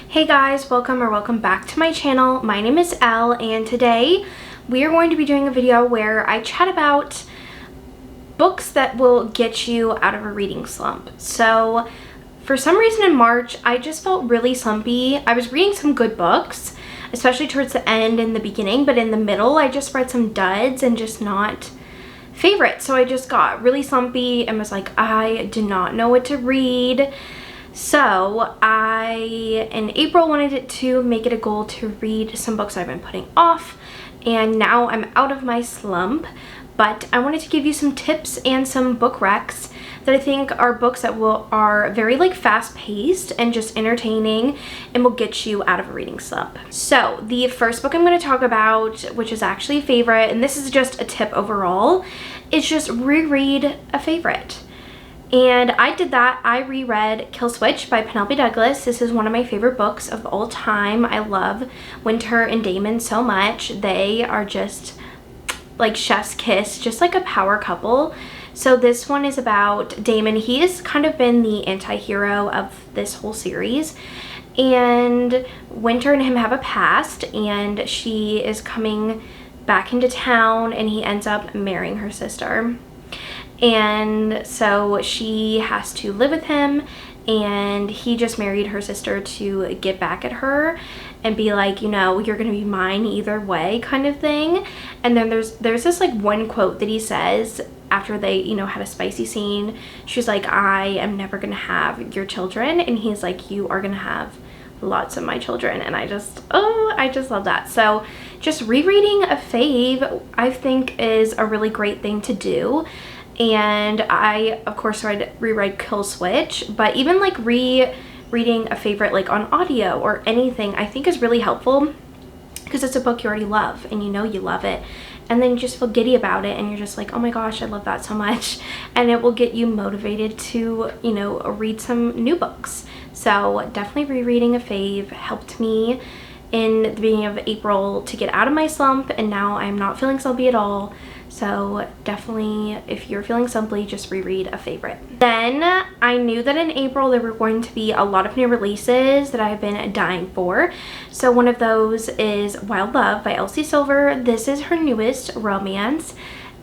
Hey guys, welcome back to my channel. My name is Elle, and today we are going to be doing a video where I chat about books that will get you out of a reading slump. So for some reason in March, I just felt really slumpy. I was reading some good books, especially towards the end and the beginning, but in the middle I just read some duds and just not favorites. So I just got really slumpy and was like, I do not know what to read. So I, in April, wanted to make it a goal to read some books I've been putting off, and now I'm out of my slump. But I wanted to give you some tips and some book recs that I think are books that are very fast-paced and just entertaining and will get you out of a reading slump. So the first book I'm going to talk about, which is actually a favorite, and this is just a tip overall, is just reread a favorite. And I did that. I reread Kill Switch by Penelope Douglas. This is one of my favorite books of all time. I love Winter and Damon so much. They are just like chef's kiss, just like a power couple. So this one is about Damon. He has kind of been the anti-hero of this whole series. And Winter and him have a past, and she is coming back into town, and he ends up marrying her sister. And so she has to live with him, and he just married her sister to get back at her and be like, you know, you're gonna be mine either way kind of thing. And then there's this like one quote that he says after they, you know, had a spicy scene. She's like, I am never gonna have your children, and he's like, you are gonna have lots of my children. And I just love that. So just rereading a fave, I think, is a really great thing to do. And I, of course, reread Kill Switch, but even like rereading a favorite like on audio or anything, I think is really helpful because it's a book you already love and you know you love it. And then you just feel giddy about it and you're just like, oh my gosh, I love that so much. And it will get you motivated to, you know, read some new books. So definitely rereading a fave helped me in the beginning of April to get out of my slump, and now I'm not feeling slumpy at all. So definitely, if you're feeling slumpy, just reread a favorite. Then I knew that in April there were going to be a lot of new releases that I've been dying for. So one of those is Wild Love by Elsie Silver. This is her newest romance,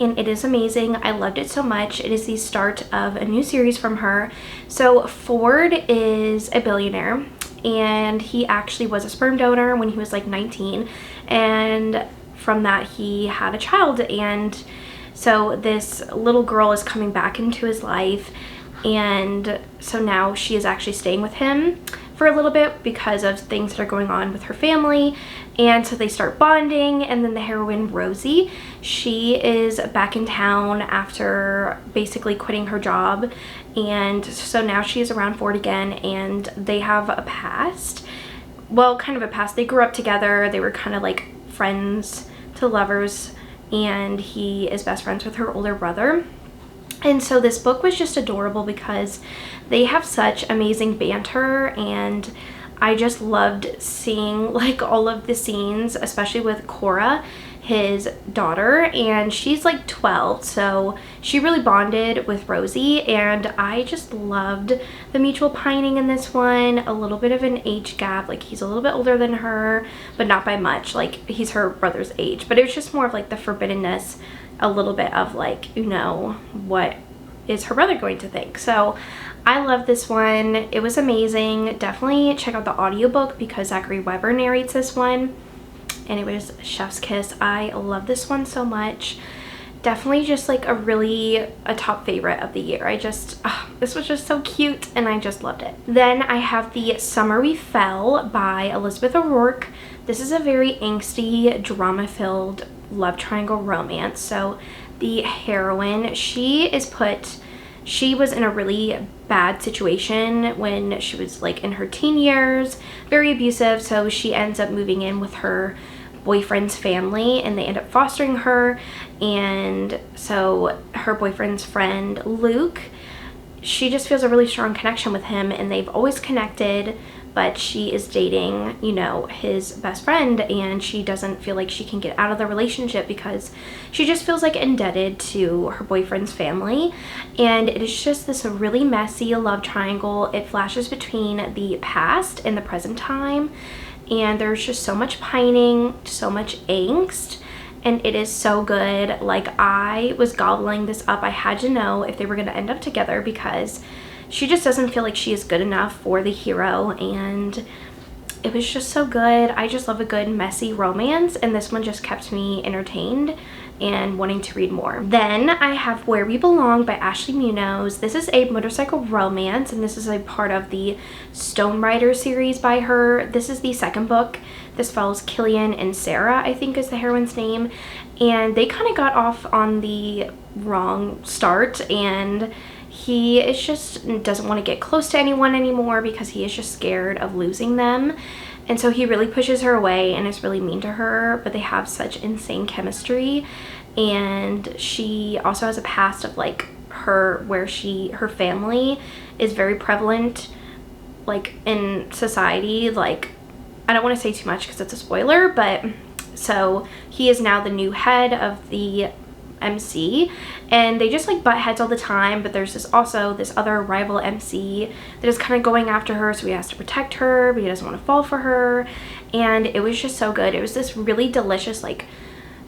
and it is amazing. I loved it so much. It is the start of a new series from her. So Ford is a billionaire, and he actually was a sperm donor when he was like 19, and from that he had a child. And so this little girl is coming back into his life, and so now she is actually staying with him for a little bit because of things that are going on with her family. And so they start bonding, and then the heroine Rosie, she is back in town after basically quitting her job, and so now she is around Ford again, and they have a past. Well, kind of a past. They grew up together. They were kind of like friends to lovers, and he is best friends with her older brother. And so this book was just adorable because they have such amazing banter, and I just loved seeing like all of the scenes, especially with Cora, his daughter, and she's like 12, so she really bonded with Rosie, and I just loved the mutual pining in this one. A little bit of an age gap, like he's a little bit older than her, but not by much. Like he's her brother's age, but it was just more of like the forbiddenness, a little bit of like, you know, what is her brother going to think. So I love this one. It was amazing. Definitely check out the audiobook because Zachary Weber narrates this one, and it was chef's kiss. I love this one so much. Definitely just like a top favorite of the year. This was just so cute, and I just loved it. Then I have The Summer We Fell by Elizabeth O'Rourke. This is a very angsty, drama-filled love triangle romance. So the heroine, she was in a really bad situation when she was like in her teen years, very abusive. So she ends up moving in with her boyfriend's family, and they end up fostering her. And so her boyfriend's friend Luke, she just feels a really strong connection with him, and they've always connected, but she is dating, you know, his best friend, and she doesn't feel like she can get out of the relationship because she just feels like indebted to her boyfriend's family. And it is just this really messy love triangle. It flashes between the past and the present time, and there's just so much pining, so much angst, and it is so good. Like, I was gobbling this up. I had to know if they were going to end up together because she just doesn't feel like she is good enough for the hero, and it was just so good. I just love a good messy romance, and this one just kept me entertained and wanting to read more. Then I have Where We Belong by Ashley Munoz. This is a motorcycle romance, and this is a part of the Stone Rider series by her. This is the second book. This follows Killian and Sarah, I think is the heroine's name, and they kind of got off on the wrong start, and he is just doesn't want to get close to anyone anymore because he is just scared of losing them. And so he really pushes her away and is really mean to her, but they have such insane chemistry. And she also has a past of like her family is very prevalent like in society. Like, I don't want to say too much because it's a spoiler, but so he is now the new head of the MC, and they just like butt heads all the time, but there's this other rival MC that is kind of going after her, so he has to protect her, but he doesn't want to fall for her. And it was just so good. It was this really delicious like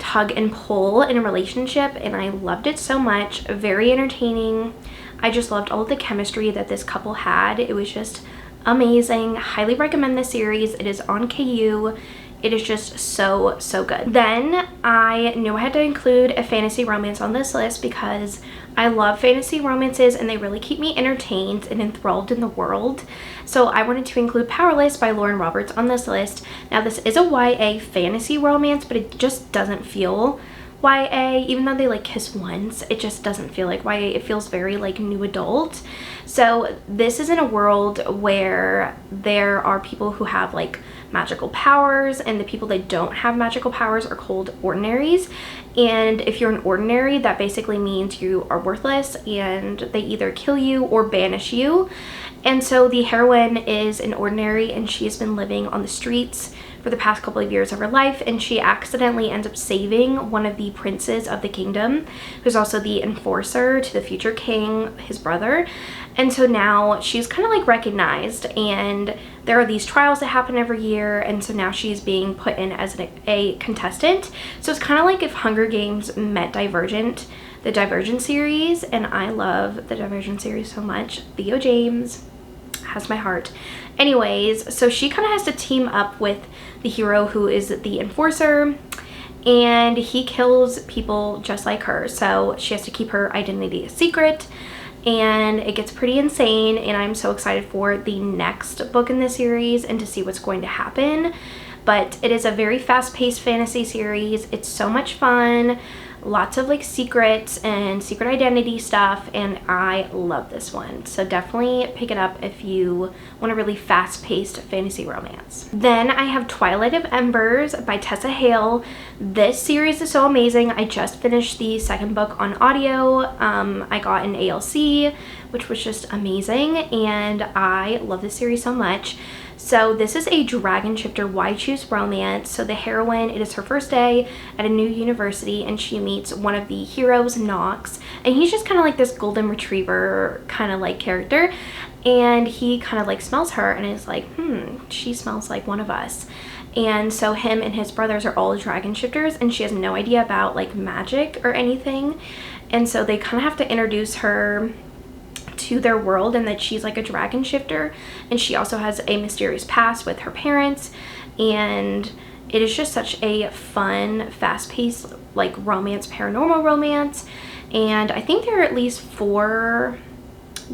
tug and pull in a relationship, and I loved it so much. Very entertaining. I just loved all of the chemistry that this couple had. It was just amazing. Highly recommend this series. It is on KU. It is just so, so good. Then I knew I had to include a fantasy romance on this list because I love fantasy romances and they really keep me entertained and enthralled in the world. So I wanted to include Powerless by Lauren Roberts on this list. Now, this is a YA fantasy romance, but it just doesn't feel YA. Even though they like kiss once, it just doesn't feel like YA. It feels very like new adult. So this is in a world where there are people who have like magical powers, and the people that don't have magical powers are called ordinaries. And if you're an ordinary, that basically means you are worthless and they either kill you or banish you. And so the heroine is an ordinary, and she's been living on the streets for the past couple of years of her life, and she accidentally ends up saving one of the princes of the kingdom, who's also the enforcer to the future king, his brother. And so now she's kind of like recognized, and there are these trials that happen every year, and so now she's being put in as a contestant. So it's kind of like if Hunger Games met Divergent, the Divergent series, and I love the Divergent series so much. Theo James has my heart. Anyways, so she kind of has to team up with the hero, who is the enforcer, and he kills people just like her, so she has to keep her identity a secret, and it gets pretty insane. And I'm so excited for the next book in this series and to see what's going to happen. But it is a very fast-paced fantasy series. It's so much fun. Lots of like secrets and secret identity stuff, and I love this one. So definitely pick it up if you want a really fast-paced fantasy romance. Then I have Twilight of Embers by Tessa Hale. This series is so amazing. I just finished the second book on audio. I got an ALC, which was just amazing, and I love this series so much. So this is a dragon shifter why choose romance. So the heroine, it is her first day at a new university, and she meets one of the heroes, Knox, and he's just kind of like this golden retriever kind of like character, and he kind of like smells her and is like, she smells like one of us. And so him and his brothers are all dragon shifters, and she has no idea about like magic or anything, and so they kind of have to introduce her to their world, and that she's like a dragon shifter, and she also has a mysterious past with her parents. And it is just such a fun, fast-paced like romance, paranormal romance. And I think there are at least 4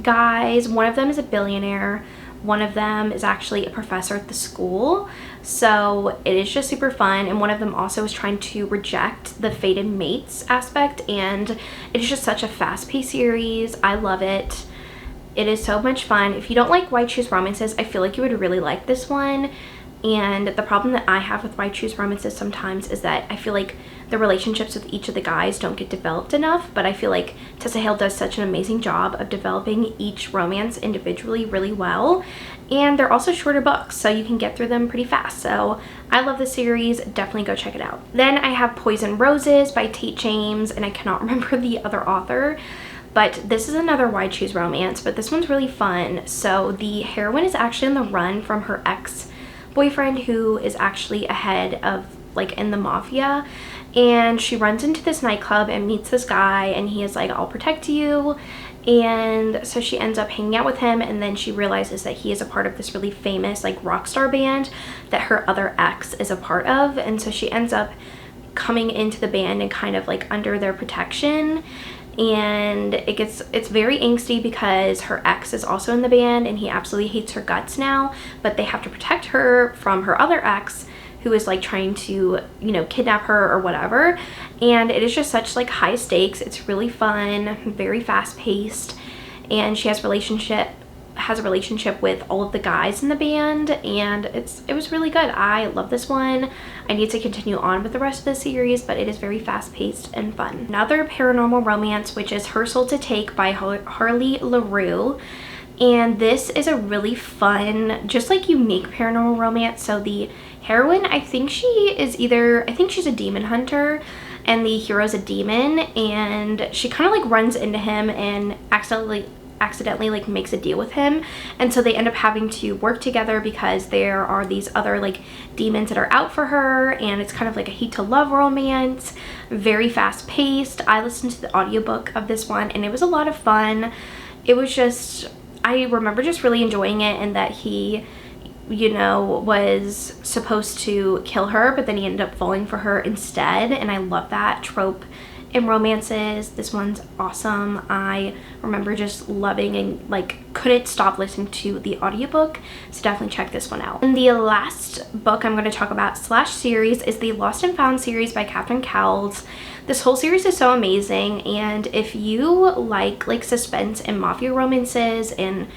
guys. One of them is a billionaire, one of them is actually a professor at the school, so it is just super fun. And one of them also is trying to reject the fated mates aspect, and it is just such a fast-paced series. I love it. It is so much fun. If you don't like why choose romances, I feel like you would really like this one. And the problem that I have with why I choose romances sometimes is that I feel like the relationships with each of the guys don't get developed enough, but I feel like Tessa Hale does such an amazing job of developing each romance individually really well. And they're also shorter books, so you can get through them pretty fast. So I love this series. Definitely go check it out. Then I have Poison Roses by Tate James, and I cannot remember the other author. But this is another why I choose romance, but this one's really fun. So the heroine is actually on the run from her ex-boyfriend, who is actually ahead of, like, in the mafia. And she runs into this nightclub and meets this guy, and he is like, I'll protect you. And so she ends up hanging out with him, and then she realizes that he is a part of this really famous, like, rock star band that her other ex is a part of. And so she ends up coming into the band and kind of like under their protection. And it's very angsty because her ex is also in the band and he absolutely hates her guts now, but they have to protect her from her other ex, who is like trying to, you know, kidnap her or whatever. And it is just such like high stakes. It's really fun, very fast paced, and she has a relationship with all of the guys in the band, and it was really good. I love this one. I need to continue on with the rest of the series, but it is very fast paced and fun. Another paranormal romance, which is Hel To Take by Harley LaRue. And this is a really fun, just like unique paranormal romance. So the heroine, I think she's a demon hunter, and the hero's a demon, and she kind of like runs into him and accidentally like makes a deal with him, and so they end up having to work together because there are these other like demons that are out for her, and it's kind of like a hate to love romance, very fast paced. I listened to the audiobook of this one and it was a lot of fun. It was just, I remember just really enjoying it, and that he, you know, was supposed to kill her, but then he ended up falling for her instead, and I love that trope in romances. This one's awesome. I remember just loving and like couldn't stop listening to the audiobook, so definitely check this one out. And the last book I'm going to talk about / series is the Lost and Found series by Catherine Cowles. This whole series is so amazing, and if you like suspense and mafia romances and,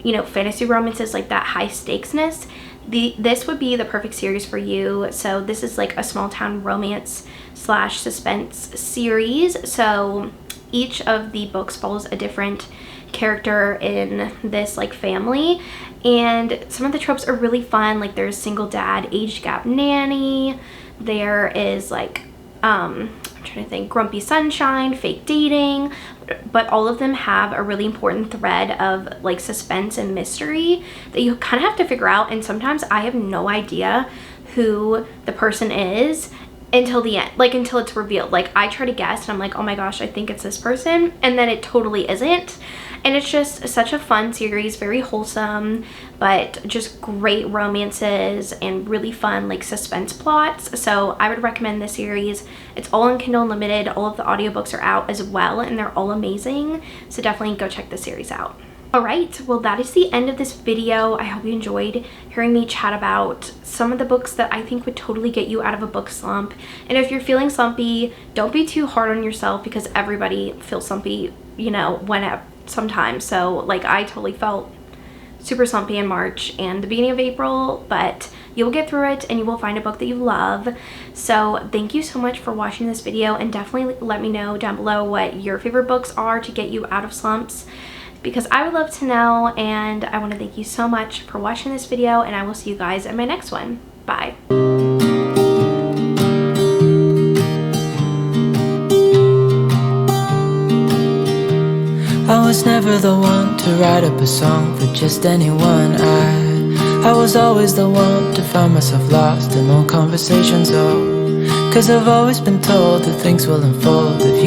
you know, fantasy romances, like that high stakesness, this would be the perfect series for you. So this is like a small town romance / suspense series. So each of the books follows a different character in this like family, and some of the tropes are really fun. Like there's single dad, age gap nanny, there is like I'm trying to think, grumpy sunshine, fake dating, but all of them have a really important thread of like suspense and mystery that you kind of have to figure out. And sometimes I have no idea who the person is until the end, like until it's revealed. Like I try to guess and I'm like, oh my gosh, I think it's this person, and then it totally isn't. And it's just such a fun series, very wholesome, but just great romances and really fun like suspense plots. So I would recommend this series. It's all on Kindle Unlimited. All of the audiobooks are out as well, and they're all amazing. So definitely go check the series out. Alright, well that is the end of this video. I hope you enjoyed hearing me chat about some of the books that I think would totally get you out of a book slump. And if you're feeling slumpy, don't be too hard on yourself, because everybody feels slumpy, you know, sometimes. So like I totally felt super slumpy in March and the beginning of April, but you'll get through it and you will find a book that you love. So thank you so much for watching this video, and definitely let me know down below what your favorite books are to get you out of slumps, because I would love to know. And I want to thank you so much for watching this video, and I will see you guys in my next one. Bye. I was never the one to write up a song for just anyone. I was always the one to find myself lost in long conversations, oh, 'cause I've always been told that things will unfold if you